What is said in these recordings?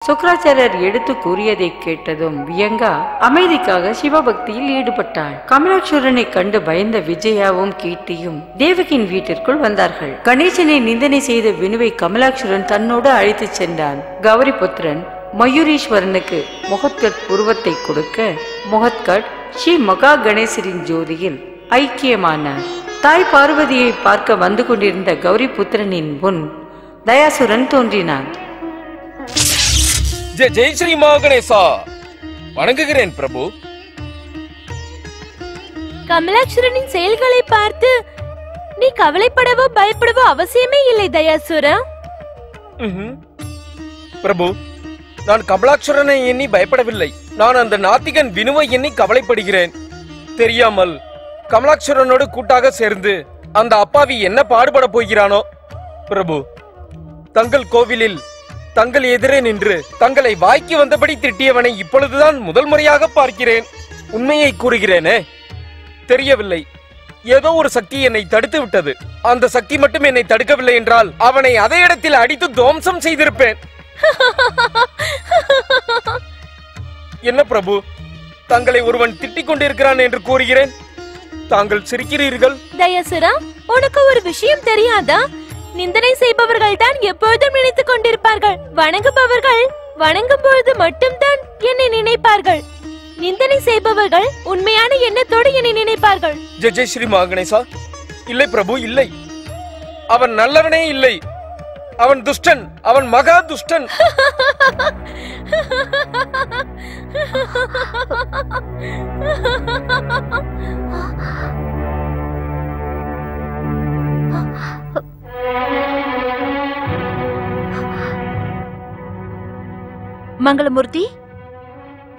சுக்ராச்சாரியர் எடுத்து கூறியதை கேட்டதும் வியங்கா அமைதிக்காக சிவபக்தியில் ஈடுபட்டாள். கமலாட்சுரனை கண்டு பயந்த விஜயாவும் கீர்த்தியும் தேவகியின் வீட்டிற்குள் வந்தார்கள். கணேசனை நிந்தனை செய்த வினுவை கமலாட்சுரன் தன்னோடு அழைத்து சென்றான். கௌரிபுத்திரன் மயூரீஸ்வரனுக்கு முகத்கட் புருவத்தை கொடுக்க முகத்கட் ஸ்ரீ மகா கணேசரின் ஜோதியில் ஐக்கியமானார். தாய் பார்வதியை பார்க்க வந்து கொண்டிருந்த கௌரிபுத்திரனின் முன் தயாசுரன் தோன்றினான். ஜெய் ஸ்ரீ மகாகணேசா, வணங்குகிறேன் பிரபு. கமலாட்சுரனின் செயல்களை பார்த்து நீ கவலைப்படவோ பயப்படவோ அவசியமே இல்லை தயாசுரா. பிரபு, நான் கமலாட்சுரனை எண்ணி பயப்படவில்லை. நான் அந்த நாத்திகன் வினுவை எண்ணி கவலைப்படுகிறேன். தெரியாமல் கமலாட்சுரனோடு கூட்டாக சேர்ந்து அந்த அப்பாவி என்ன பாடுபட போகிறானோ. பிரபு, தங்கள் கோவிலில் தங்கள் எதிரே நின்று தங்களை வாய்க்கு வந்தபடி திட்டியவனை இப்பொழுதுதான் முதல் முறையாக பார்க்கிறேன். உண்மையை கூறுகிறேனே, தெரியவில்லை. ஏதோ ஒரு சக்தி என்னை தடுத்து விட்டது. அந்த சக்தி மட்டும் என்னை தடுக்கவில்லை என்றால் அவனை அதே இடத்தில் அடித்து துவம்சம் செய்திருப்பேன். என்ன பிரபு, தங்களை ஒருவன் திட்டிக் கொண்டிருக்கிறான் என்று கூறுகிறேன், தாங்கள் சிரிக்கிறீர்கள். தயாசுரா, உனக்கு ஒரு விஷயம் தெரியாதா? நிந்தனை செய்பவர்கள் தான் எப்பொழுதும் நினைத்துக் கொண்டிருப்பார்கள். வணங்குபவர்கள் வணங்கும் பொழுது மட்டும்தான் என்னை நினைப்பார்கள். நிந்தனை செய்பவர்கள் உண்மையான எண்ணத்தோடு என்னை நினைப்பார்கள். ஜெய் ஸ்ரீ மகாகணேசா, இல்லை பிரபு, இல்லை. அவன் நல்லவனே இல்லை. அவன் துஷ்டன். அவன் மகா துஷ்டன். மங்களமூர்த்தி,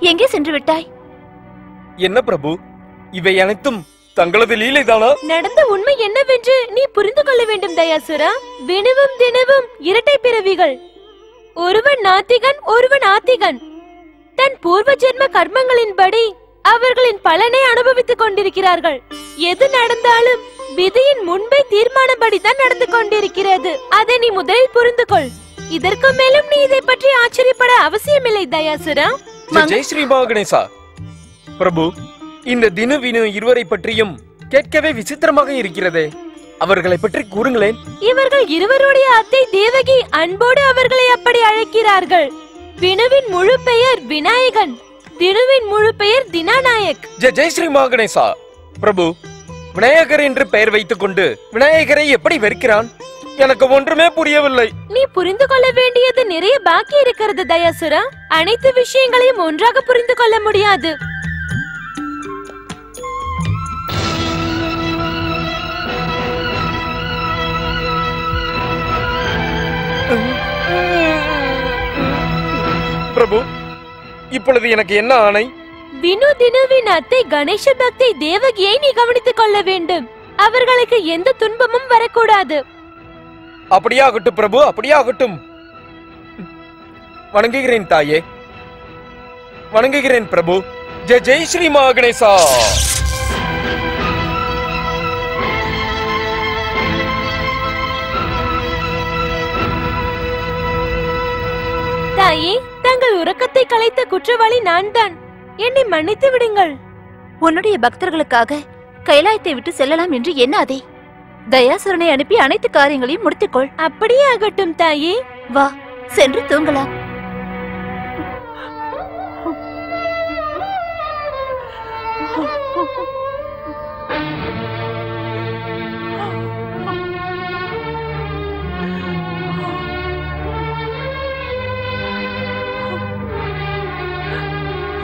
எங்கே சென்று விட்டாய்? என்ன பிரபு, இவை அனைத்தும் தங்களது லீலைதானா? நடந்த உண்மை என்னவென்று நீ புரிந்து கொள்ள வேண்டும் தயாசுரா. வினுவும் தினுவும் இரட்டை பிறவிகள். ஒருவன் நாத்திகன், ஒருவன் ஆத்திகன். தன் பூர்வ ஜென்ம கர்மங்களின்படி அவர்களின் பலனை அனுபவித்துக் கொண்டிருக்கிறார்கள். எது நடந்தாலும் விதியின் முன்பே தீர்மானப்படிதான் நடந்து கொண்டிருக்கிறது. அதை நீ முதலில் புரிந்து கொள். இதற்கு மேலும் நீ இதை பற்றி ஆச்சரியப்பட அவசியமில்லை தயாசுரா. ஜெய் ஸ்ரீ மகாகணேசா. பிரபு, இந்த தினு வினு இருவரை பற்றியும் கேட்கவே விசித்திரமாக இருக்கிறதே. அவர்களை பற்றி கூறுங்களேன். இவர்கள் இருவருடைய அத்தை தேவகி அன்போடு அவர்களை அப்படி அழைக்கிறார்கள். வினுவின் முழு பெயர் விநாயகன், தினுவின் முழு பெயர் தினாநாயக். ஜெய் ஸ்ரீ மகாகணேசா. பிரபு, விநாயகர் என்று பெயர் வைத்துக் கொண்டு விநாயகரை எப்படி வெறுக்கிறான்? எனக்கு ஒன்றுமே புரியவில்லை. நீ புரிந்து கொள்ள வேண்டியது நிறைய பாக்கி இருக்கிறது தயாசுரா. அனைத்து விஷயங்களையும் ஒன்றாக புரிந்து கொள்ள முடியாது. பிரபு, இப்பொழுது எனக்கு என்ன ஆணை? வினு தினுவின் அத்தை கணேச பக்தி தேவகியை நீ கவனித்துக் கொள்ள வேண்டும். அவர்களுக்கு எந்த துன்பமும் வரக்கூடாது. அப்படியாகட்டும் பிரபு, அப்படியாகட்டும். வணங்குகிறேன் தாயே, வணங்குகிறேன் பிரபு. ஜெய் ஸ்ரீ மகாகணேசா. தாயே, தங்கள் உறக்கத்தை கலைத்த குற்றவாளி நான் தான். என்னை மன்னித்து விடுங்கள். உன்னுடைய பக்தர்களுக்காக கைலாயத்தை விட்டு செல்லலாம் என்று எண்ணாதே. தயாசுரனை அனுப்பி அனைத்து காரியங்களையும் முடித்துக்கொள். அப்படியே ஆகட்டும் தாயே. வா, சென்று தூங்கலாம்.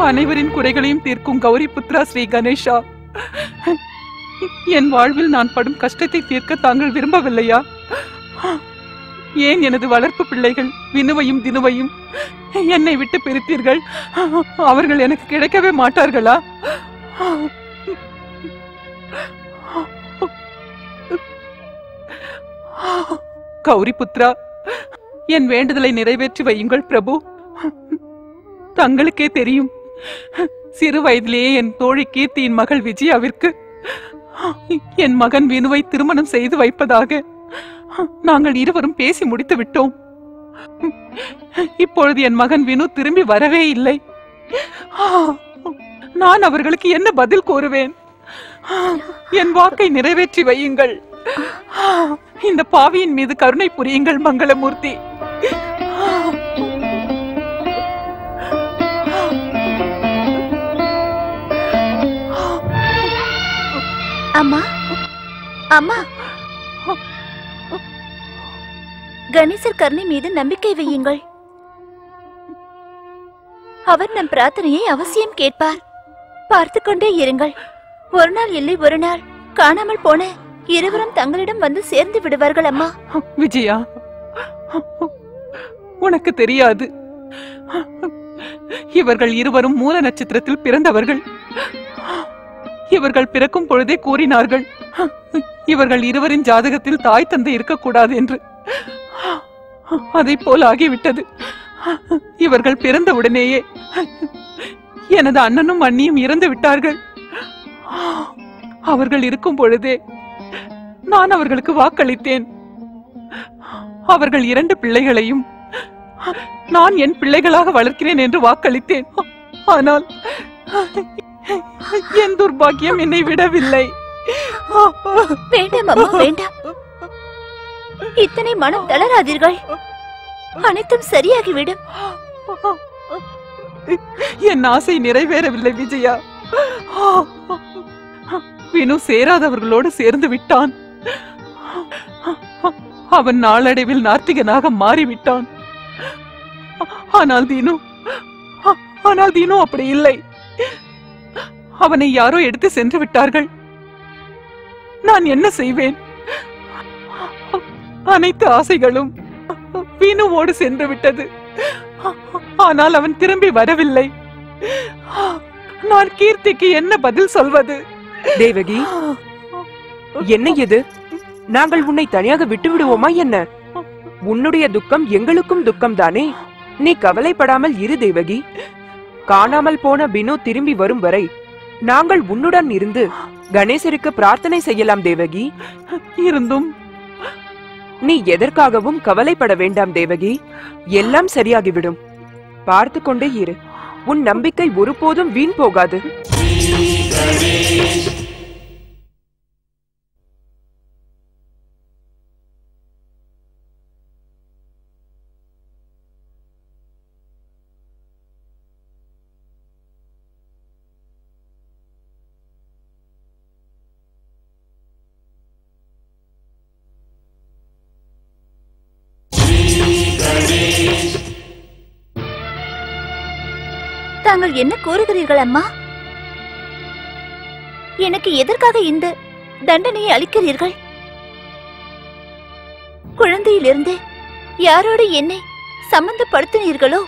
அனைவரின் குறைகளையும் தீர்க்கும் கௌரிபுத்ரா ஸ்ரீ கணேஷா, என் வாழ்வில் நான் படும் கஷ்டத்தை தீர்க்க தாங்கள் விரும்பவில்லையா? ஏன் எனது வளர்ப்பு பிள்ளைகள் வினுவையும் தினுவையும் என்னை விட்டு பிரித்தீர்கள்? அவர்கள் எனக்கு கிடைக்கவே மாட்டார்களா? கௌரிபுத்ரா, என் வேண்டுதலை நிறைவேற்றி வையுங்கள் பிரபு. தங்களுக்கே தெரியும், சிறு வயதிலேயே என் தோழி கீர்த்தியின் மகள் விஜயாவிற்கு என் மகன் வினுவை திருமணம் செய்து வைப்பதாக நாங்கள் இருவரும் பேசி முடித்து விட்டோம். இப்பொழுது என் மகன் வினு திரும்பி வரவே இல்லை. நான் அவர்களுக்கு என்ன பதில் கூறுவேன்? என் வாக்கை நிறைவேற்றி வையுங்கள். இந்த பாவியின் மீது கருணை புரியுங்கள் மங்களமூர்த்தி. அம்மா, அம்மா, கணேசர் கருணை மீது நம்பிக்கை வையுங்கள். அவர் நம் பிரார்த்தனையை அவசியம் கேட்பார். பார்த்து கொண்டே இருங்கள். ஒரு நாள் இல்லை ஒரு நாள் காணாமல் போன இருவரும் தங்களிடம் வந்து சேர்ந்து விடுவார்கள். அம்மா. விஜயா, உனக்கு தெரியாது, இவர்கள் இருவரும் மூல நட்சத்திரத்தில் பிறந்தவர்கள். இவர்கள் பிறக்கும் பொழுதே கூறினார்கள் இவர்கள் இருவரின் ஜாதகத்தில் தாய் தந்தை இருக்கக்கூடாது என்று. அதை போல் ஆகிவிட்டது. இவர்கள் பிறந்தவுடனேயே எனது அண்ணனும் அண்ணியும் இறந்து விட்டார்கள். அவர்கள் இருக்கும் பொழுதே நான் அவர்களுக்கு வாக்களித்தேன். அவர்கள் 2 பிள்ளைகளையும் நான் என் பிள்ளைகளாக வளர்க்கிறேன் என்று வாக்களித்தேன். ஆனால் என் துர்பாக்கியம் என்னை விடவில்லை. வேண்டாம் அம்மா, வேண்டாம். இத்தனை மனம் தளராதீர்கள். அனைத்தும் சரியாகிவிடும். என் ஆசை நிறைவேறவில்லை விஜயா. வினு சேராதவர்களோடு சேர்ந்து விட்டான். அவன் நாளடைவில் நாத்திகனாக மாறிவிட்டான். ஆனால் தீனு அப்படி இல்லை. அவனை யாரோ எடுத்து சென்று விட்டார்கள். நான் என்ன செய்வேன்? அனைத்து ஆசைகளும் வினுவோடு சென்று விட்டது. ஆனால் அவன் திரும்பி வரவில்லை. நான் கீர்த்திக்கு என்ன பதில் சொல்வது? தேவகி, என்ன இது? நாங்கள் உன்னை தனியாக விட்டு விடுவோமா என்ன? உன்னுடைய துக்கம் எங்களுக்கும் துக்கம் தானே. நீ கவலைப்படாமல் இரு தேவகி. காணாமல் போன பினு திரும்பி வரும் வரை நாங்கள் உன்னுடன் இருந்து கணேசருக்கு பிரார்த்தனை செய்யலாம் தேவகி. இருந்தும் நீ எதற்காகவும் கவலைப்பட வேண்டாம் தேவகி. எல்லாம் சரியாகிவிடும். பார்த்து கொண்டே இரு. உன் நம்பிக்கை ஒருபோதும் வீண் போகாது. தாங்கள் என்ன கூறுகிறீர்கள் அம்மா? எனக்கு எதற்காக இந்த தண்டனையை அளிக்கிறீர்கள்? குழந்தையிலிருந்து யாரோடு என்னை சம்பந்தப்படுத்தினீர்களோ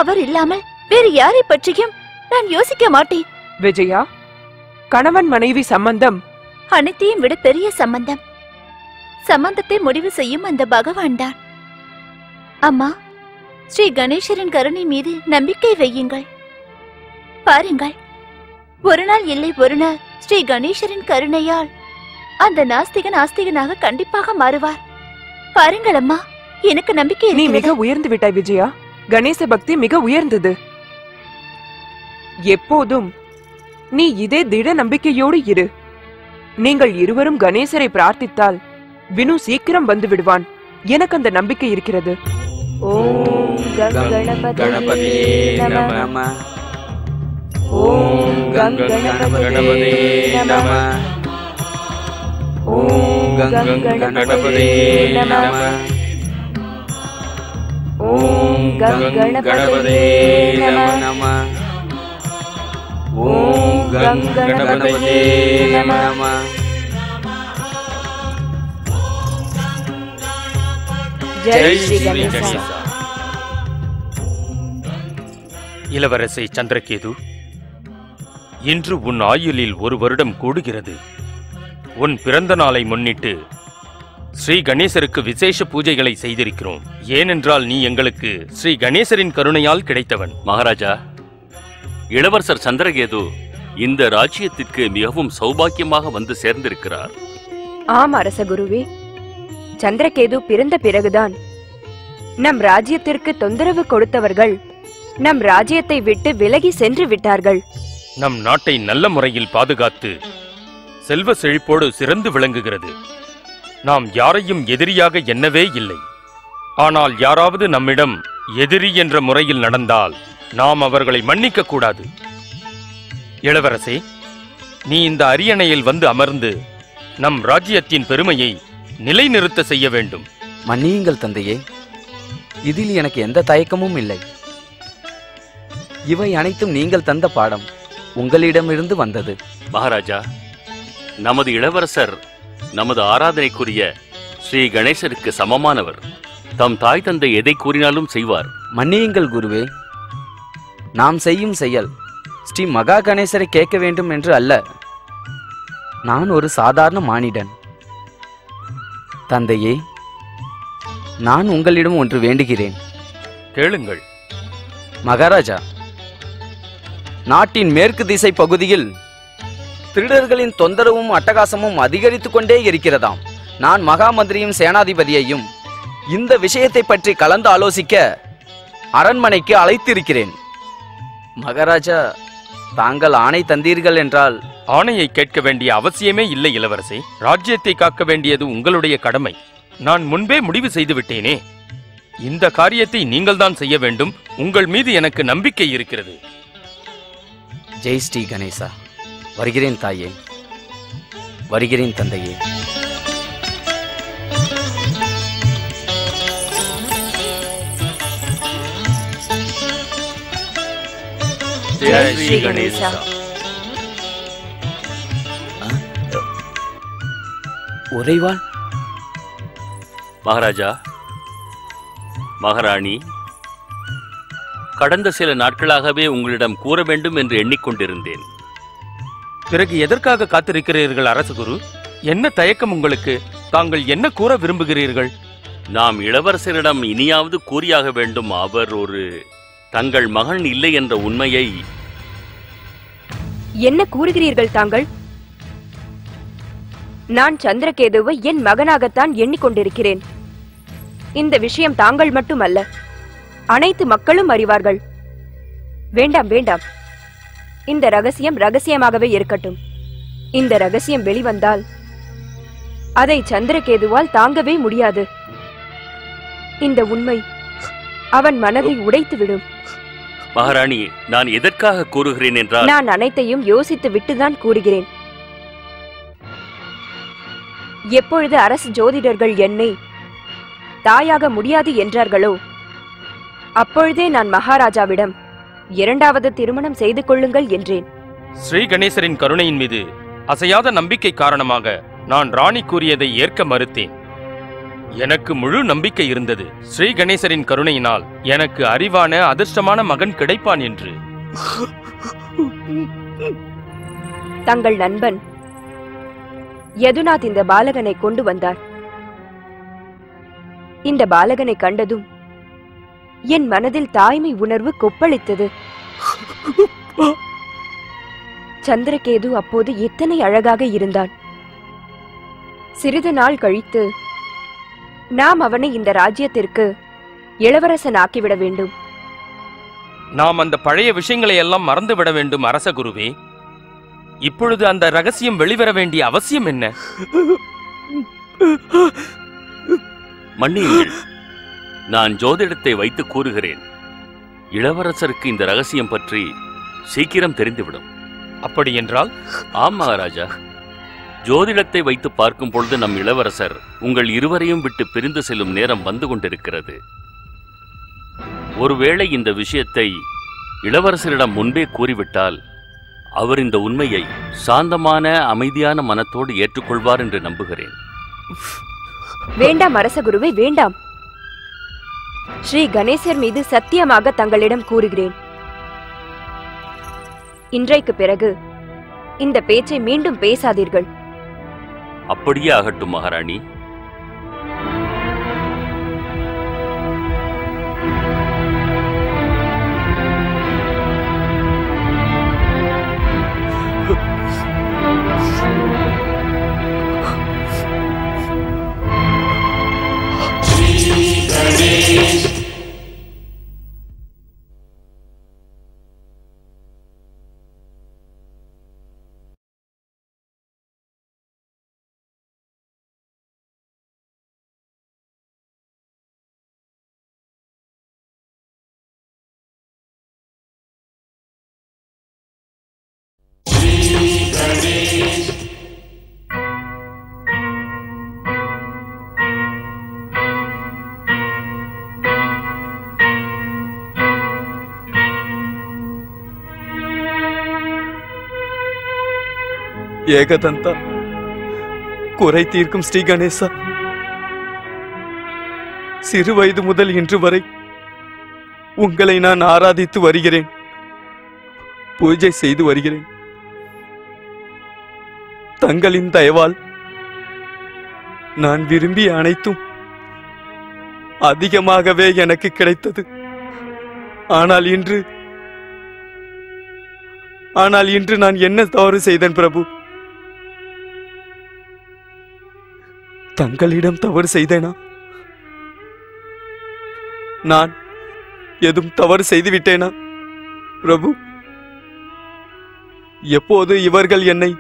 அவர் இல்லாமல் வேறு யாரை பற்றியும் நான் யோசிக்க மாட்டேன். விஜயா, கணவன் மனைவி சம்பந்தம் அனைத்தையும் விட பெரிய சம்பந்தம். சம்பந்தத்தை முடிவு செய்யும் அந்த பகவான் தான். அம்மா, ஸ்ரீ கணேசரின் கருணை மீது நம்பிக்கை வையுங்கள். பாருங்கள், ஒரு நாள் இல்லை ஒரு நாள் ஸ்ரீ கணேசரின் கருணையால் அந்த நாஸ்திகன் ஆஸ்திகனாக கண்டிப்பாக மாறுவார். பாருங்கள் அம்மா, எனக்கு நம்பிக்கை. நீ மிக உயர்ந்து விட்டாய் விஜயா. கணேச பக்தி மிக உயர்ந்தது. எப்போதும் நீ இதே திட நம்பிக்கையோடு இரு. நீங்கள் இருவரும் கணேசரை பிரார்த்தித்தால் வினு சீக்கிரம் வந்து விடுவான். எனக்கு அந்த நம்பிக்கை இருக்கிறது. ஓம் கணபதியே நமः. ஓம் கணபதியே நமः. ஓம் கணபதியே நமः. ஓம் கணபதியே நமः. ஓம் கணபதியே நமः. ஜெய் ஸ்ரீ கணேசா. இளவரசை சந்திரகேது, இன்று உன் ஆயுளில் 1 வருடம் கூடுகிறது. உன் பிறந்த நாளை முன்னிட்டு ஸ்ரீ கணேசருக்கு விசேஷ பூஜைகளை செய்திருக்கிறோம். ஏனென்றால் நீ எங்களுக்கு ஸ்ரீ கணேசரின் கருணையால் கிடைத்தவன். மகாராஜா, இளவரசர் சந்திரகேது இந்த ராஜ்யத்திற்கு மிகவும் சௌபாக்கியமாக வந்து சேர்ந்திருக்கிறார். ஆம் அரசகுருவே, சந்திரகேது பிறந்த பிறகுதான் நம் ராஜ்யத்திற்கு தொந்தரவு கொடுத்தவர்கள் நம் ராஜ்யத்தை விட்டு விலகி சென்று விட்டார்கள். நம் நாட்டை நல்ல முறையில் பாதுகாத்து செல்வ செழிப்போடு சிறந்து விளங்குகிறது. நாம் யாரையும் எதிரியாக எண்ணவே இல்லை. ஆனால் யாராவது நம்மிடம் எதிரி என்ற முறையில் நடந்தால் நாம் அவர்களை மன்னிக்க கூடாது. இளவரசே, நீ இந்த அரியணையில் வந்து அமர்ந்து நம் ராஜ்யத்தின் பெருமையை நிலைநிறுத்த செய்ய வேண்டும். மன்னியுங்கள் தந்தையே, இதில் எனக்கு எந்த தயக்கமும் இல்லை. இவை அனைத்தும் நீங்கள் தந்த பாடம், உங்களிடமிருந்து வந்தது. மகாராஜா, நமது இளவரசர் நமது ஆராதனைக்குரிய ஸ்ரீ கணேசருக்கு சமமானவர். தம் தாய் தந்தை எதை கூறினாலும் செய்வார். மன்னியுங்கள் குருவே, நாம் செய்யும் செயல் ஸ்ரீ மகா கணேசரை கேட்க வேண்டும் என்று அல்ல. நான் ஒரு சாதாரண மானிடன். தந்தையே, நான் உங்களிடம் ஒன்று வேண்டுகிறேன். கேளுங்கள். மகாராஜா, நாட்டின் மேற்கு திசை பகுதியில் திருடர்களின் தொந்தரவும் அட்டகாசமும் அதிகரித்துக் கொண்டே இருக்கிறதாம். நான் மகா மந்திரியும் சேனாதிபதியையும் இந்த விஷயத்தை பற்றி கலந்து ஆலோசிக்க அரண்மனைக்கு அழைத்திருக்கிறேன். மகாராஜா, தாங்கள் ஆணை தந்தீர்கள் என்றால். ஆணையை கேட்க வேண்டிய அவசியமே இல்லை இளவரசே. ராஜ்யத்தை காக்க வேண்டியது உங்களுடைய கடமை. நான் முன்பே முடிவு செய்து விட்டேனே. இந்த காரியத்தை நீங்கள்தான் செய்ய வேண்டும். உங்கள் மீது எனக்கு நம்பிக்கை இருக்கிறது. ஜெய் ஸ்ரீ கணேசா. வருகிறேன் தாயே, வருகிறேன் தந்தையே. ஜெய் ஸ்ரீ கணேசா. உறைவாள். மகாராஜா, மகாராணி, கடந்த சில நாட்களாகவே உங்களிடம் கூற வேண்டும் என்று எண்ணிக்கொண்டிருந்தேன். பிறகு எதற்காக காத்திருக்கிறீர்கள் அரசகுரு? என்ன தயக்கம் உங்களுக்கு? தாங்கள் என்ன கூற விரும்புகிறீர்கள்? நாம் இளவரசரிடம் இனியாவது கூறியாக வேண்டும். அவர் ஒரு தங்கள் மகன் இல்லை என்ற உண்மையை. என்ன கூறுகிறீர்கள் தாங்கள்? நான் சந்திரகேதுவை என் மகனாகத்தான் எண்ணிக்கொண்டிருக்கிறேன். இந்த விஷயம் தாங்கள் மட்டுமல்ல, அனைத்து மக்களும் அறிவார்கள். வேண்டாம் வேண்டாம், இந்த ரகசியம் ரகசியமாகவே இருக்கட்டும். இந்த ரகசியம் வெளிவந்தால் அதை சந்திரகேதுவால் தாங்கவே முடியாது. இந்த உண்மை அவன் மனதை உடைத்துவிடும். மகாராணி, நான் எதற்காக கூறுகிறேன் என்றால், நான் அனைத்தையும் யோசித்து விட்டுதான் கூறுகிறேன். எப்பொழுது அரசு ஜோதிடர்கள் என்னை தாயாக முடியாது என்றார்களோ அப்பொழுதே நான் மகாராஜாவிடம் இரண்டாவது திருமணம் செய்து கொள்ளுங்கள் என்றேன். ஸ்ரீ கணேசரின் கருணையின் மீது அசையாத நம்பிக்கை காரணமாக நான் ராணி கூறியதை ஏற்க மறுத்தேன். எனக்கு முழு நம்பிக்கை இருந்தது, ஸ்ரீ கணேசரின் கருணையினால் எனக்கு அறிவான அதிர்ஷ்டமான மகன் கிடைப்பான் என்று. தங்கள் நண்பன் யதுநாத் இந்த பாலகனை கொண்டு வந்தார். இந்த பாலகனை கண்டதும் என் மனதில் தாய்மை உணர்வு கொப்பளித்தது. சந்திரகேது அப்போது எத்தனை அழகாக இருந்தான். சிறிது நாள் கழித்து நாம் அவனை இந்த ராஜ்யத்திற்கு இளவரசன் ஆக்கிவிட வேண்டும். நாம் அந்த பழைய விஷயங்களை எல்லாம் மறந்துவிட வேண்டும் அரச குருவே. இப்பொழுது அந்த ரகசியம் வெளிவர வேண்டிய அவசியம் என்ன? மன்னியுங்கள், நான் ஜோதிடத்தை வைத்து கூறுகிறேன். இளவரசருக்கு இந்த ரகசியம் பற்றி சீக்கிரம் தெரிந்துவிடும். அப்படி என்றால்? ஆம் மகாராஜா, ஜோதிடத்தை வைத்து பார்க்கும் பொழுது நம் இளவரசர் உங்கள் இருவரையும் விட்டு பிரிந்து செல்லும் நேரம் வந்து கொண்டிருக்கிறது. ஒருவேளை இந்த விஷயத்தை இளவரசரிடம் முன்பே கூறிவிட்டால் அவர் இந்த உண்மையை சாந்தமான அமைதியான மனத்தோடு ஏற்றுக்கொள்வார் என்று நம்புகிறேன். வேண்டாம் அரசகுருவே, வேண்டாம். ஸ்ரீ கணேசர் மீது சத்தியமாக தங்களிடம் கூறுகிறேன், இன்றைக்கு பிறகு இந்த பேச்சை மீண்டும் பேசாதீர்கள். அப்படியே ஆகட்டும் மகாராணி. Gणेश கணேஷ். ஏகதந்தா, குறை தீர்க்கும் ஸ்ரீ கணேசா, சிறு வயது முதல் இன்று வரை உங்களை நான் ஆராதித்து வருகிறேன், பூஜை செய்து வருகிறேன். தங்களின் தயவால் நான் விரும்பிய அனைத்தும் அதிகமாகவே எனக்கு கிடைத்தது. ஆனால் இன்று நான் என்ன தவறு செய்தேன் பிரபு? தங்களிடம் தவறு செய்தேனா? நான் எதுவும் தவறு செய்து விட்டேனா பிரபு? எப்போது இவர்கள் என்னை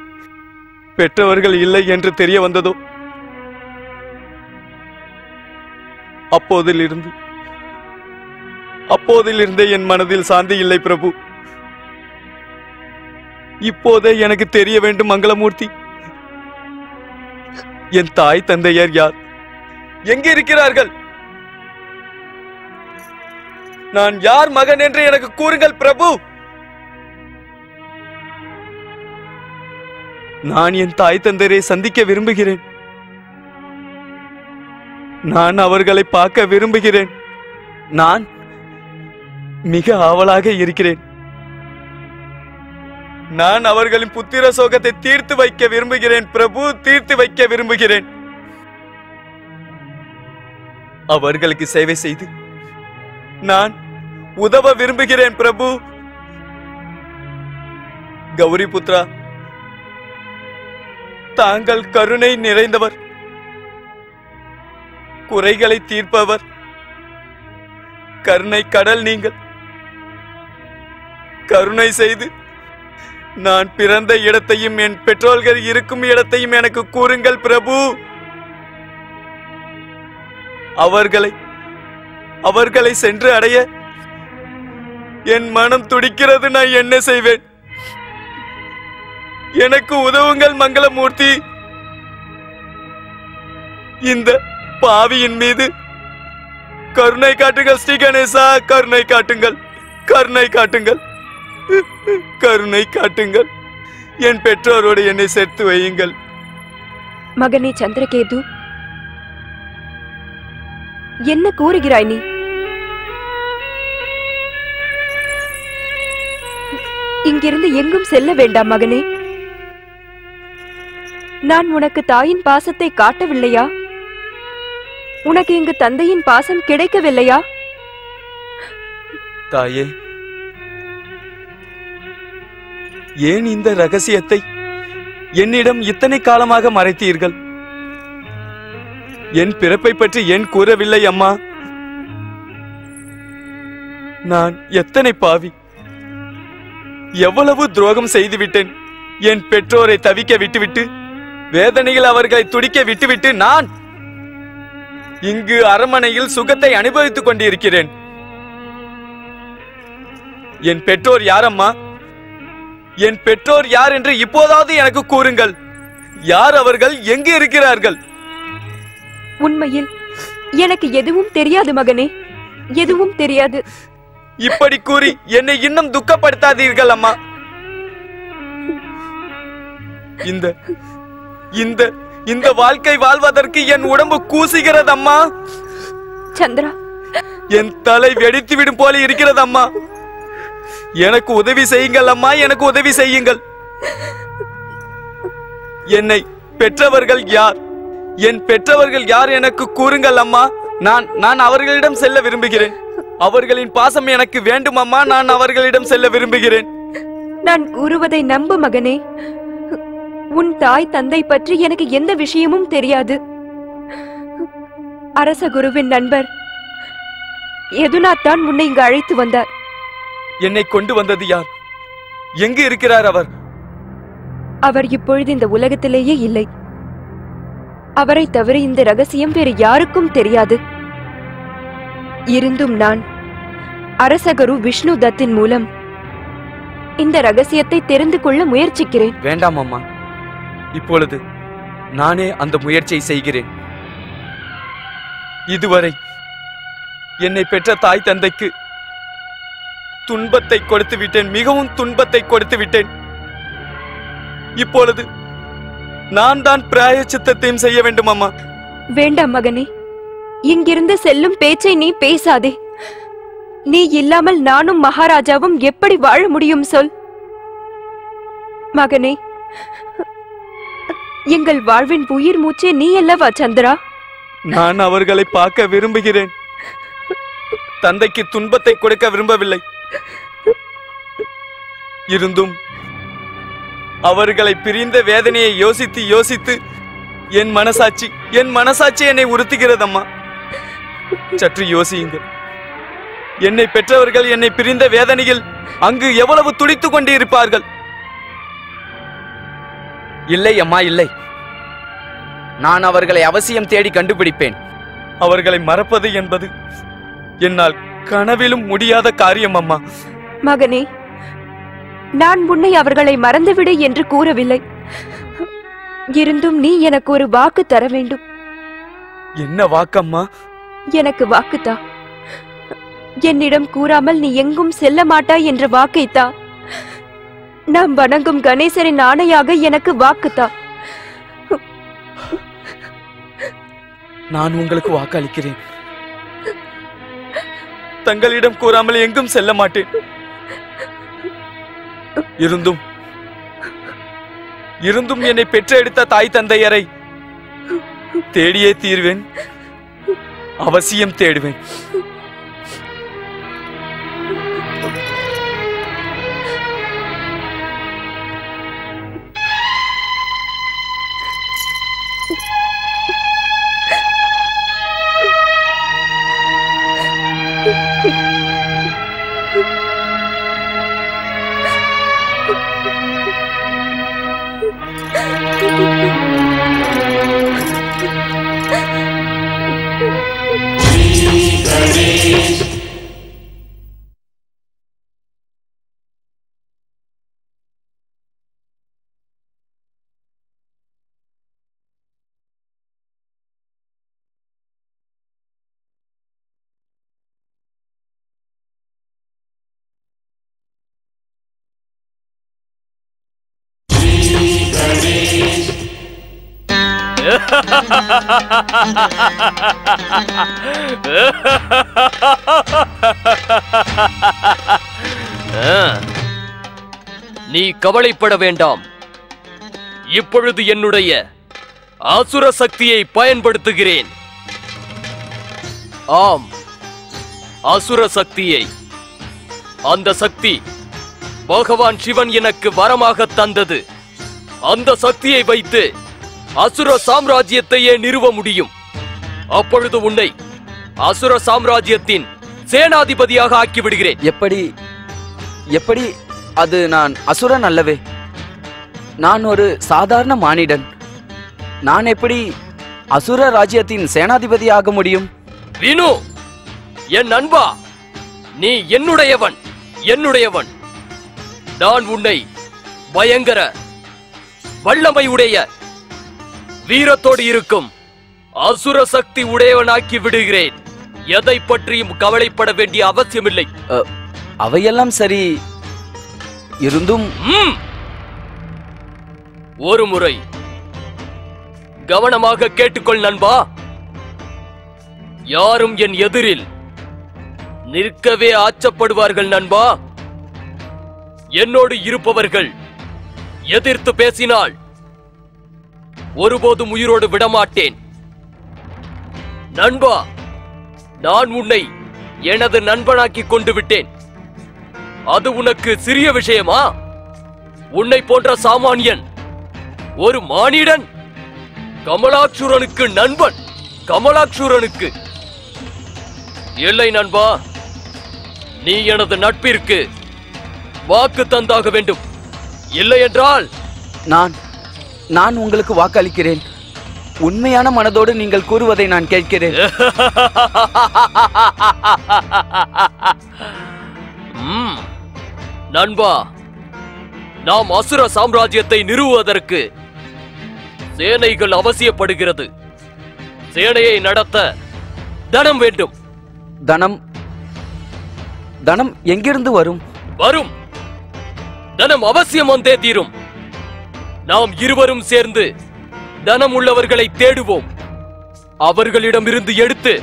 பெற்றவர்கள் இல்லை என்று தெரிய வந்ததோ அப்போதிலிருந்தே என் மனதில் சாந்தி இல்லை பிரபு. இப்போதே எனக்கு தெரிய வேண்டும் மங்களமூர்த்தி, என் தாய் தந்தையர் யார், எங்கே இருக்கிறார்கள்? நான் யார் மகன் என்று எனக்கு கூறுங்கள் பிரபு. நான் என் தாய் தந்தையரை சந்திக்க விரும்புகிறேன். நான் அவர்களை பார்க்க விரும்புகிறேன். நான் மிக ஆவலாக இருக்கிறேன். நான் அவர்களின் புத்திர சோகத்தை தீர்த்து வைக்க விரும்புகிறேன் பிரபு, தீர்த்து வைக்க விரும்புகிறேன். அவர்களுக்கு சேவை செய்து நான் உதவ விரும்புகிறேன் பிரபு. கௌரி புத்ரா, தாங்கள் கருணை நிறைந்தவர், குறைகளை தீர்ப்பவர், கருணை கடல் நீங்கள். கருணை செய்து நான் பிறந்த இடத்தையும் என் பெற்றோர்கள் இருக்கும் இடத்தையும் எனக்கு கூறுங்கள் பிரபு. அவர்களை சென்று அடைய என் மனம் துடிக்கிறது. நான் என்ன செய்வேன்? எனக்கு உதவுங்கள் மங்களமூர்த்தி. இந்த பாவியின் மீது கருணை காட்டுங்கள் ஸ்ரீ கணேசா, கருணை காட்டுங்கள், கருணை காட்டுங்கள், கருணை காட்டுங்கள். என் பெற்றோரோடு என்னை சேர்த்து வையுங்கள். மகனே சந்திரகேது, என்ன கூறுகிறாய் நீ? இங்கிருந்து எங்கும் செல்ல வேண்டாம் மகனே. நான் உனக்கு தாயின் பாசத்தை காட்டவில்லையா? உனக்கு இங்கு தந்தையின் பாசம் கிடைக்கவில்லையா? தாயே, ஏன் இந்த ரகசியத்தை என்னிடம் இத்தனை காலமாக மறைத்தீர்கள்? என் பிறப்பை பற்றி ஏன் கூறவில்லை அம்மா? நான் எத்தனை பாவி, எவ்வளவு துரோகம் செய்துவிட்டேன். என் பெற்றோரை தவிக்க விட்டுவிட்டு, வேதனையில் அவர்களை துடிக்க விட்டுவிட்டு நான் இங்கு அரண்மனையில் சுகத்தை அனுபவித்துக் கொண்டிருக்கிறேன். என் பெற்றோர் யாரம்மா? என் பெற்றோர் யார் என்று இப்போதாவது எனக்கு கூறுங்கள். யார் அவர்கள்? எங்கு இருக்கிறார்கள்? உண்மையில் எனக்கு எதுவும் தெரியாது மகனே, எதுவும் தெரியாது. இப்படி கூறி என்னை இன்னும் துக்கப்படுத்தாதீர்கள் அம்மா. இந்த இந்த இந்த வாழ்க்கை வாழ்வதற்கு என் உடம்பு கூசுகிறது அம்மா. சந்திரா, என் தலை வெடித்து விடும் போல இருக்கிறது அம்மா. எனக்கு உதவி செய்யுங்கள் அம்மா, எனக்கு உதவி செய்யுங்கள். என்னை பெற்றவர்கள் யார்? என் பெற்றவர்கள் யார் எனக்கு கூறுங்கள் அம்மா. நான் அவர்களிடம் செல்ல விரும்புகிறேன். அவர்களின் பாசம் எனக்கு வேண்டும் அம்மா. நான் அவர்களிடம் செல்ல விரும்புகிறேன். நான் கூறுவதை நம்பு மகனே. உன் தாய் தந்தை பற்றி எனக்கு எந்த விஷயமும் தெரியாது. அரச குருவின் நண்பர் யதுநாத் தான் உன்னை இங்கு அழைத்து வந்தார். என்னை கொண்டு வந்தது யார்? எங்கு இருக்கிறார் அவர்? அவர் இப்பொழுது இந்த உலகத்திலேயே இல்லை. அவரை தவிர இந்த ரகசியம் வேறு யாருக்கும் தெரியாது. இருந்தும் நான் அரசகுரு விஷ்ணு தத்தின் மூலம் இந்த ரகசியத்தை தெரிந்து கொள்ள முயற்சிக்கிறேன். வேண்டாம் அம்மா, இப்பொழுது நானே அந்த முயற்சியை செய்கிறேன். இதுவரை என்னை பெற்ற தாய் தந்தைக்கு துன்பத்தை கொடுத்து விட்டேன், மிகவும் துன்பத்தை கொடுத்து விட்டேன். இப்பொழுது நான் தான் பிராயச்சித்தத்தையும் செய்ய வேண்டும் அம்மா. வேண்டாம் மகனே, இங்கிருந்து செல்லும் பேச்சை நீ பேசாதே. நீ இல்லாமல் நானும் மகாராஜாவும் எப்படி வாழ முடியும் சொல். மகனே, எங்கள் வாழ்வின் உயிர் மூச்சே நீ அல்லவா சந்திரா? நான் அவர்களை பார்க்க விரும்புகிறேன். தந்தைக்கு துன்பத்தை கொடுக்க விரும்பவில்லை. இருந்தும் அவர்களை பிரிந்த வேதனையை யோசித்து யோசித்து என் மனசாட்சி என்னை உறுத்துகிறதம்மா. சற்று யோசியுங்கள். என்னை பெற்றவர்கள் என்னை பிரிந்த வேதனையில் அங்கு எவ்வளவு துடித்துக் கொண்டு இருப்பார்கள். இல்லை அம்மா, இல்லை. நான் அவர்களை அவசியம் தேடி கண்டுபிடிப்பேன். அவர்களை மறப்பது என்பது என்னால் கனவிலும் முடியாத காரியம் அம்மா. மகனே, நான் உன்னை அவர்களை மறந்துவிடு என்று கூறவில்லை. இருந்தும் நீ எனக்கு ஒரு வாக்கு தர வேண்டும். என்ன வாக்கம்மா? எனக்கு வாக்குத்தா. என்னிடம் கூறாமல் நீ எங்கும் செல்ல மாட்டாய் என்ற வாக்கைத்தா. நாம் வணங்கும் கணேசரின் ஆணையாக எனக்கு வாக்குத்தா. நான் உங்களுக்கு வாக்களிக்கிறேன். தங்களிடம் கூறாமல் எங்கும் செல்ல மாட்டேன். இருந்தும் என்னை பெற்றெடுத்த தாய் தந்தையரை தேடியே தீர்வேன். அவசியம் தேடுவேன். நீ கவலைப்பட வேண்டாம். இப்பொழுது என்னுடைய அசுர சக்தியை பயன்படுத்துகிறேன். ஆம், அசுர சக்தியை. அந்த சக்தி பகவான் சிவன் எனக்கு வரமாக தந்தது. அந்த சக்தியை வைத்து அசுர சாம்ராஜ்யத்தையே நிறுவ முடியும். அப்பொழுது உன்னை அசுர சாம்ராஜ்யத்தின் சேனாதிபதியாக ஆக்கிவிடுகிறேன். எப்படி அது? நான் அசுரன் அல்லவே. நான் ஒரு சாதாரண மானிடன். நான் எப்படி அசுர ராஜ்யத்தின் சேனாதிபதியாக முடியும்? வினு, என் நண்பா, நீ என்னுடையவன். நான் உன்னை பயங்கர வல்லமை உடைய வீரத்தோடு இருக்கும் அசுர சக்தி உடையவனாக்கி விடுகிறேன். எதை பற்றியும் கவலைப்பட வேண்டிய அவசியமில்லை. அவையெல்லாம் சரி. இருந்தும் ஒரு முறை கவனமாக கேட்டுக்கொள் நண்பா. யாரும் என் எதிரில் நிற்கவே ஆச்சப்படுவார்கள் நண்பா. என்னோடு இருப்பவர்கள் எதிர்த்து பேசினால் ஒருபோதும் உயிரோடு விடமாட்டேன். நண்பா, நான் உன்னை எனது நண்பனாக்கி கொண்டு விட்டேன். அது உனக்கு சிறிய விஷயமா? உன்னை போன்ற சாமானியன் ஒரு மானிடன் கமலாக்ஷுரனுக்கு நண்பன். கமலாக்ஷுரனுக்கு இல்லை நண்பா, நீ எனது நட்பிற்கு வாக்கு தந்தாக வேண்டும். இல்லை என்றால் நான் உங்களுக்கு வாக்களிக்கிறேன். உண்மையான மனதோடு நீங்கள் கூறுவதை நான் கேட்கிறேன். நண்பா, நாம் அசுர சாம்ராஜ்யத்தை நிறுவுவதற்கு சேனைகள் அவசியப்படுகிறது. சேனையை நடத்த தனம் வேண்டும். தனம் எங்கிருந்து வரும்? தனம் அவசியம் வந்தே தீரும். நாம் இருவரும் சேர்ந்து தனம் உள்ளவர்களை தேடுவோம். அவர்களிடமிருந்து எடுத்து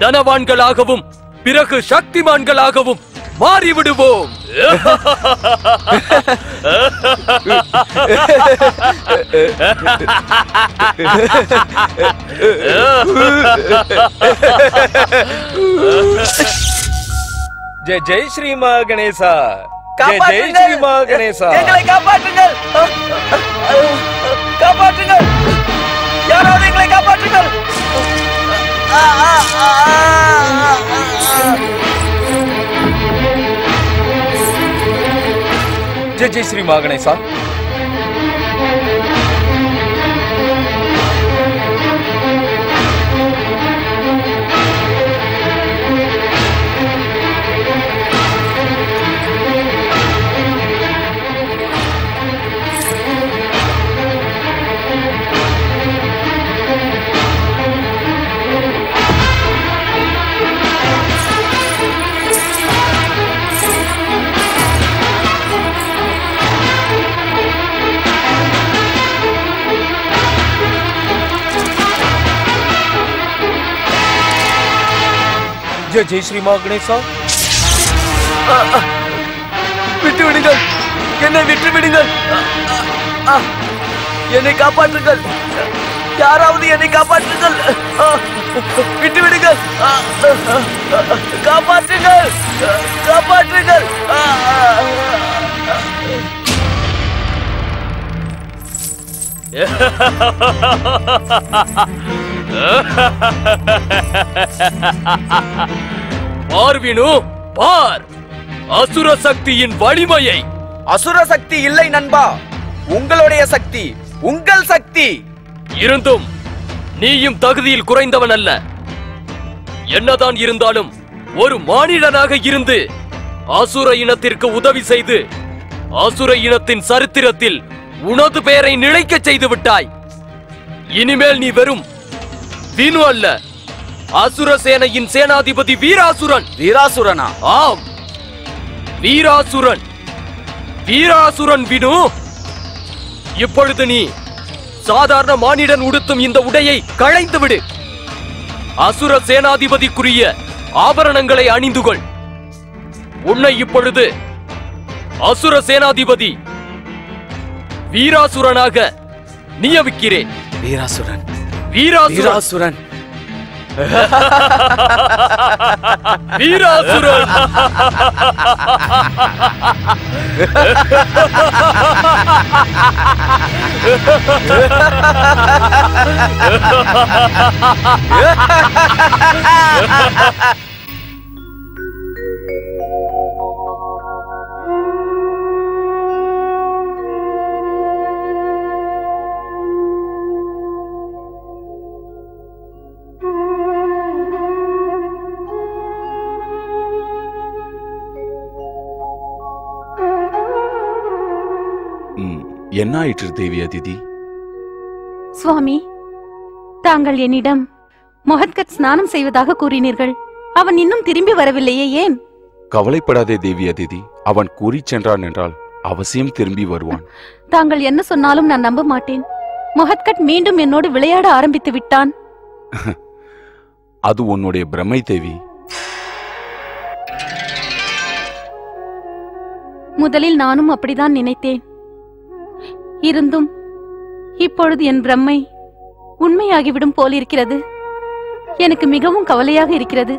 தனவான்களாகவும் பிறகு சக்திமான்களாகவும் மாறிவிடுவோம். ஜெய் ஜெய் ஸ்ரீ கணேசா, ஜெய் ஜெய் ஸ்ரீ கணேசா. எங்களை காப்பாற்றுங்கள், காப்பாற்றுங்கள், யாராவது எங்களை காப்பாற்றுங்கள். ஜெய் ஜெய் ஸ்ரீ கணேசா. ஜெய் ஜெய் ஸ்ரீ கணேசா. விட்டு விடுங்கள், என்னை விட்டு விடுங்கள், என்னை காப்பாற்றுங்கள், யாராவது என்னை காப்பாற்றுங்கள், விட்டு விடுங்கள், காப்பாற்றுங்கள், காப்பாற்றுங்கள். பார்வினு பார் அசுர சக்தியின் வலிமையை. அசுர சக்தி இல்லை நண்பா, உங்களுடைய சக்தி, உங்கள் சக்தி. இருந்தும் நீயும் தகுதியில் குறைந்தவன் அல்ல. என்னதான் இருந்தாலும் ஒரு மானிடனாக இருந்து அசுர இனத்திற்கு உதவி செய்து அசுர இனத்தின் சரித்திரத்தில் உனது பெயரை நிலைக்க செய்து விட்டாய். இனிமேல் நீ வெறும் வினு அல்ல, அசுர சேனையின் சேனாதிபதி வீராசுரன். வீராசுரனா? ஆம், வீராசுரன். வீராசுரன் வினு. இப்பொழுது நீ சாதாரண மானிடன் உடுத்தும் இந்த உடையை களைந்து விடு. அசுர சேனாதிபதிக்குரிய ஆபரணங்களை அணிந்து கொள். உன்னை இப்பொழுது அசுர சேனாதிபதி வீராசுரனாக நியமிக்கிறேன். வீராசுரன், வீராசுரன், வீராசுரன். என்ன ஆயிற்று தேவி அதிதி? சுவாமி, தாங்கள் என்னிடம் மொஹத்கட் ஸ்நானம் செய்வதாக கூறினீர்கள். அவன் இன்னும் திரும்பி வரவில்லையே, ஏன்? கவலைப்படாதே தேவி அதிதி, அவன் கூறி சென்றான் என்றால் அவசியம் திரும்பி வருவான். தாங்கள் என்ன சொன்னாலும் நான் நம்ப மாட்டேன். மொஹத்கட் மீண்டும் என்னோடு விளையாட ஆரம்பித்து விட்டான். அது உன்னுடைய பிரமை தேவி. முதலில் நானும் அப்படிதான் நினைத்தேன். இருந்தும் இப்பொழுது என் பிரம்மை உண்மையாகிவிடும் போலிருக்கிறது. எனக்கு மிகவும் கவலையாக இருக்கிறது.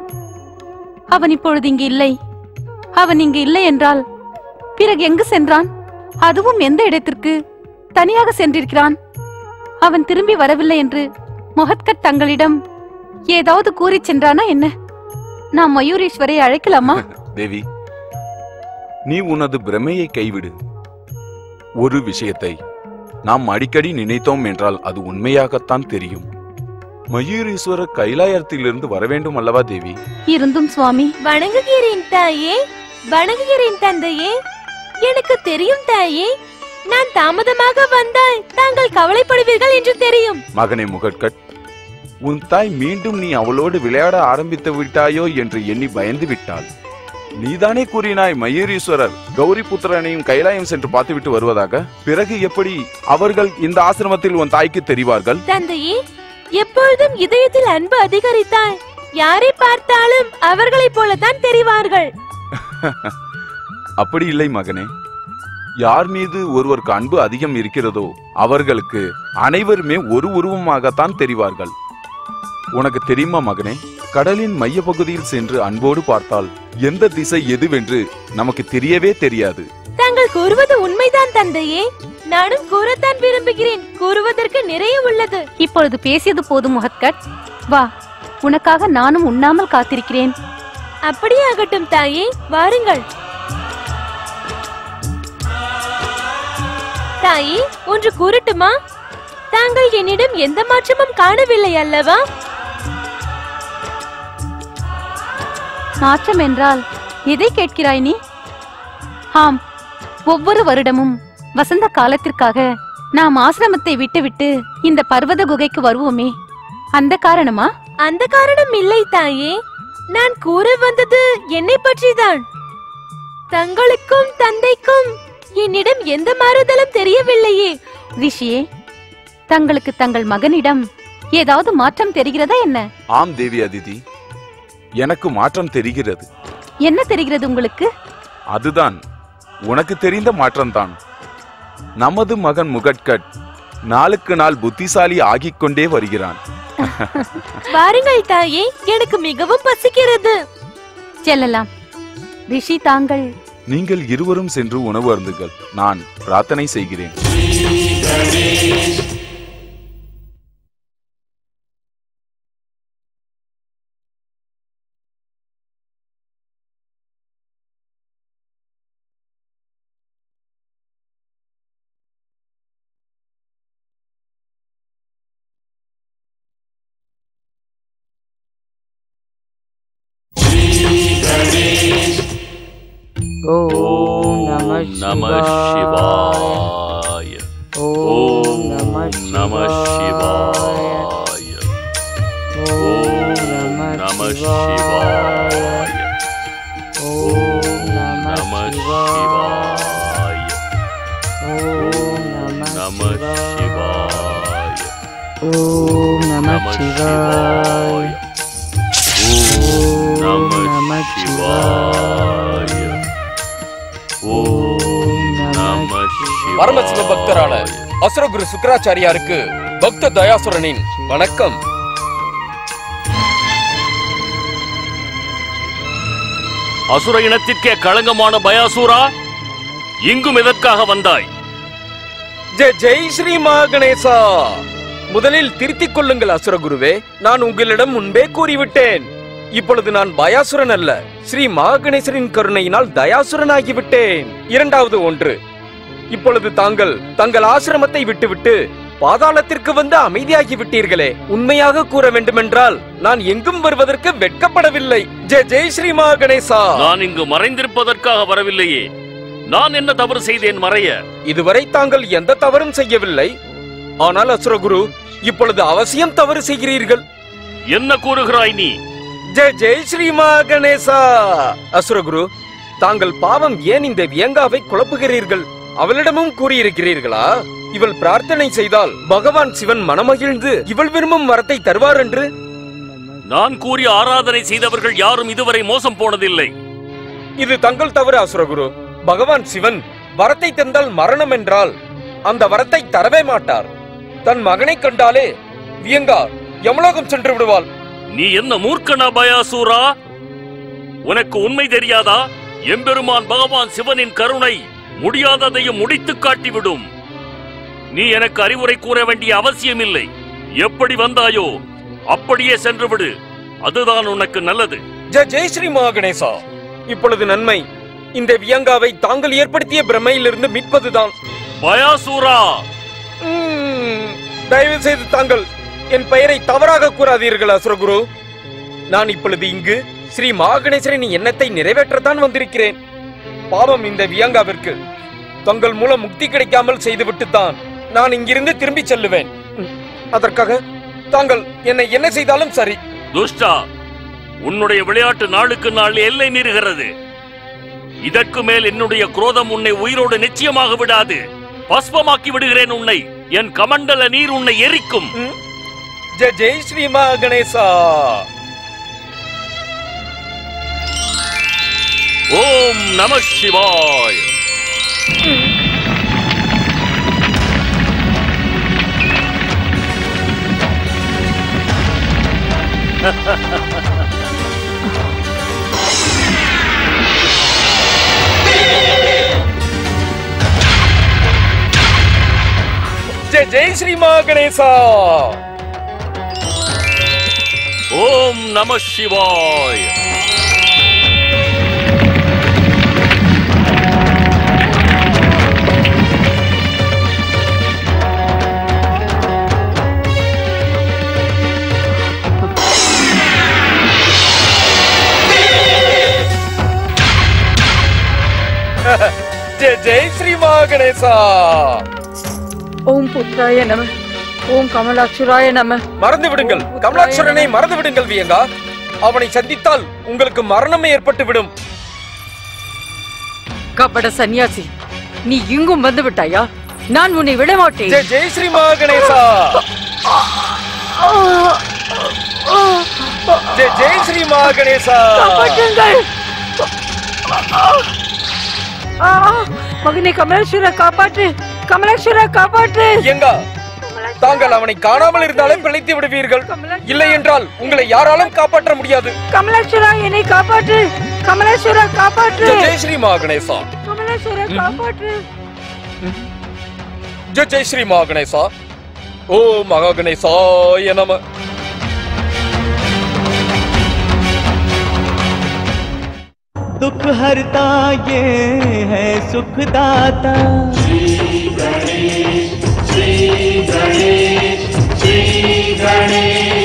அவன் இப்பொழுது இங்கு இல்லை. அவன் இங்கு இல்லை என்றால் பிறகு எங்கு சென்றான்? அதுவும் எந்த இடத்திற்கு தனியாக சென்றிருக்கிறான்? அவன் திரும்பி வரவில்லை என்று மொஹத்கட் தங்களிடம் ஏதாவது கூறி சென்றானா என்ன? நாம் மயூரேஸ்வரை அழைக்கலாமா? தேவி, நீ உனது பிரமையை கைவிடு. ஒரு விஷயத்தை நாம் அடிக்கடி நினைத்தோம் என்றால் அது உண்மையாகத்தான் தெரியும். மயூரேஸ்வரர் கைலாயத்திலிருந்து வர வேண்டும் அல்லவா தேவி? இருந்தும் சுவாமி. வணங்குகிறேன் தாயே, வணங்குகிறேன் தந்தையே. எனக்கு தெரியும் தாயே, நான் தாமதமாக வந்தால் தாங்கள் கவலைப்படுவீர்கள் என்று தெரியும். மகனே முகட்கட், உன் தாய் மீண்டும் நீ அவளோடு விளையாட ஆரம்பித்து விட்டாயோ என்று எண்ணி பயந்து விட்டாள். நீதானே கூறினாய் மயூரீஸ்வரர் கௌரி புத்திரனையும் கைலாயம் சென்று பார்த்துவிட்டு வருவதாக. பிறகு எப்படி அவர்கள் இந்த ஆசிரமத்தில் உன் தாய்க்கு தெரிவார்கள்? தந்தையே, எப்பொழுதும் இதயத்தில் அன்பு அதிகரித்தால் யாரை பார்த்தாலும் அவர்களைப் போலதான் தெரிவார்கள். அப்படி இல்லை மகனே. யார் மீது ஒருவருக்கு அன்பு அதிகம் இருக்கிறதோ அவர்களுக்கு அனைவருமே ஒரு உருவமாகத்தான் தெரிவார்கள். உனக்கு தெரியுமா மகனே, கடலின் மைய பகுதியில் சென்று அன்போடு பார்த்தால் எந்த திசை எதுவென்று நமக்கு தெரியவே தெரியாது. தாங்கள் கூறுவது உண்மைதான் தந்தையே. நானும் கூறத்தான் விரும்புகிறேன். கூறுவதற்கு நிறைய உள்ளது. இப்பொழுது பேசியது போதும் முகத்கட். வா, உனக்காக நானும் உண்ணாமல் காத்திருக்கிறேன். அப்படியே ஆகட்டும் தாயே, வாருங்கள். தாயே, ஒன்று கூறட்டுமா? தாங்கள் என்னிடம் எந்த மாற்றமும் காணவில்லை அல்லவா? மாற்றம் என்றால் எதை கேட்கிறாய் நீ? ஆம், ஒவ்வொரு வருடமும் வசந்த காலத்திற்காக நாம் ஆசிரமத்தை விட்டுவிட்டு இந்த பர்வத குகைக்கு வருவோமே, அந்த காரணமா? அந்த காரணம் இல்லை தாயே. நான் கூற வந்தது என்னை பற்றிதான். தங்களுக்கும் தந்தைக்கும் என்னிடம் எந்த மாறுதலும் தெரியவில்லையே. ரிஷியே, தங்களுக்கு தங்கள் மகனிடம் ஏதாவது மாற்றம் தெரிகிறதா என்ன? ஆம் தேவி அதிதி, எனக்கு மாற்றம் தெரிகிறது. என்ன தெரிகிறது உங்களுக்கு? அதுதான் உனக்கு தெரிந்த மாற்றம்தான். நமது மகன் முகட்கட் நாளுக்கு நாள் புத்திசாலி ஆகிக் கொண்டே வருகிறான். வாருங்கள் தாயே, எனக்கு மிகவும் பசிக்கிறது. செல்லலாம். ரிஷி, தாங்கள் நீங்கள் இருவரும் சென்று உணவு அருந்துங்கள். நான் பிரார்த்தனை செய்கிறேன். ஓம் நம சிவாய. ஓம் நம சிவாய. ஓம் நம சிவாய. ஓம் நம சிவாய. ஓம் நம சிவாய. ஓம் நம சிவாய. ஓம் நம சிவாய. பரமசிவ பக்தரான அசுரகுரு சுக்கராச்சாரியாருக்கு பக்த தயாசுரனின் வணக்கம். அசுர இனத்திற்கே களங்கமான பயாசூரா, இங்கும் எதற்காக வந்தாய்? ஜெய் ஸ்ரீ மகாகணேசா. முதலில் திருத்திக் கொள்ளுங்கள் அசுரகுருவே. நான் உங்களிடம் முன்பே கூறிவிட்டேன். இப்பொழுது நான் பயாசுரன் அல்ல, ஸ்ரீ மகாகணேசரின் கருணையினால் தயாசுரன் ஆகிவிட்டேன். இரண்டாவது ஒன்று, இப்பொழுது தாங்கள் தங்கள் ஆசிரமத்தை விட்டுவிட்டு பாதாளத்திற்கு வந்து அமைதியாகி விட்டீர்களே. உண்மையாக கூற வேண்டுமென்றால் நான் எங்கும் வருவதற்கு வெட்கப்படவில்லை. ஜெய் ஸ்ரீ மகாகணேசா. நான் இங்கு மறைந்திருப்பதற்காக வரவில்லையே. நான் என்ன தவறு செய்தேன் மறைய? இதுவரை தாங்கள் எந்த தவறும் செய்யவில்லை. ஆனால் அசுரகுரு, இப்பொழுது அவசியம் தவறு செய்கிறீர்கள். என்ன கூறுகிறாய் நீ? ஜெய் ஸ்ரீ மகாகணேசா. அசுரகுரு, தாங்கள் பாவம் ஏன் இந்த வியங்காவை குழப்புகிறீர்கள்? அவளிடமும் கூறியிருக்கிறீர்களா? இவள் பிரார்த்தனை செய்தால் பகவான் சிவன் மனமகிழ்ந்து இவள் விரும்பும் வரத்தை தருவார் என்று? நான் கூறிய ஆராதனை செய்தவர்கள் யாரும் இதுவரை மோசம் போனதில்லை. இது தங்கள் தவறு அசுரகுரு. பகவான் சிவன் வரத்தை தந்தால் மரணம் என்றால் அந்த வரத்தை தரவே மாட்டார். தன் மகனை கண்டாலே வியங்கா யமலோகம் சென்று விடுவாள். நீ என்ன மூர்க்கனா பயாசூரா? உனக்கு உண்மை தெரியாதா? எம்பெருமான் பகவான் சிவனின் கருணை முடியாததையும் முடித்து காட்டிவிடும். நீ எனக்கு அறிவுரை கூற வேண்டிய அவசியம் இல்லை. எப்படி வந்தாயோ அப்படியே சென்று விடு. அதுதான் உனக்கு நல்லது. ஜெய் ஸ்ரீ மகாகணேசா. இப்பொழுது நன்மை இந்த வியங்காவை தாங்கள் ஏற்படுத்திய பிரமையிலிருந்து மீட்பதுதான். பயாசூரா, தயவு செய்து தாங்கள் என் பெயரை தவறாக கூறாதீர்கள் அசுரகுரு. நான் இப்பொழுது இங்கு ஸ்ரீ மகாகணேசரின் எண்ணத்தை நிறைவேற்றத்தான் வந்திருக்கிறேன். பாவம் இந்த வியங்காவிற்கு தங்கள் மூலம் முக்தி கிடைக்காமல் செய்துவிட்டுத்தான் நான் இங்கிருந்து திரும்பி செல்லுவேன். அதற்காக தாங்கள் என்னை என்ன செய்தாலும் சரி. துஷ்டா, உன்னுடைய விளையாட்டு நாளுக்கு நாள் எல்லை மீறுகிறது. இதற்கு மேல் என்னுடைய குரோதம் உன்னை உயிரோடு நிச்சயமாக விடாது. பஸ்பமாக்கி விடுகிறேன் உன்னை. என் கமண்டல நீர் உன்னை எரிக்கும். ஜெய் ஸ்ரீ மகணேசா. ஓம் நம சிவாய். ஜெய் ஸ்ரீ மகணேசா. ஓம் நம சிவாய். ஜெய் ஸ்ரீ மகணேசா. ஓம் புத்ராய நம. ஓம் கமலாட்சுராய நம. மறந்து விடுங்கள், கமலாட்சுரனை மறந்து விடுங்கள் வியங்கா. அவனை சந்தித்தால் உங்களுக்கு மரணமே ஏற்பட்டு விடும். கபட சன்னியாசி, நீ இங்கும் வந்து விட்டாயா? நான் உன்னை விட மாட்டேன். ஜெய் ஸ்ரீ மகணேசா. ஜெய் ஸ்ரீ மகணேசா. மகனே கமலேஸ்வர காப்பாற்று, கமலேஸ்வர காப்பாற்று. எங்க தாங்கள் அவனை காணாமல் இருந்தாலும் பிழைத்து விடுவீர்கள். இல்லை என்றால் உங்களை யாராலும் காப்பாற்ற முடியாது. கமலேஸ்வரா, என்னை காப்பாற்று. கமலேஸ்வர காப்பாற்று. ஜெய் ஸ்ரீ மகணேசா. கமலேஸ்வர காப்பாற்று. ஜெய் ஸ்ரீ மகணேசா. ஓ மகாகணேசாய நம. दुख हरता ये है सुखदाता। श्री गणेश, श्री गणेश, श्री गणेश।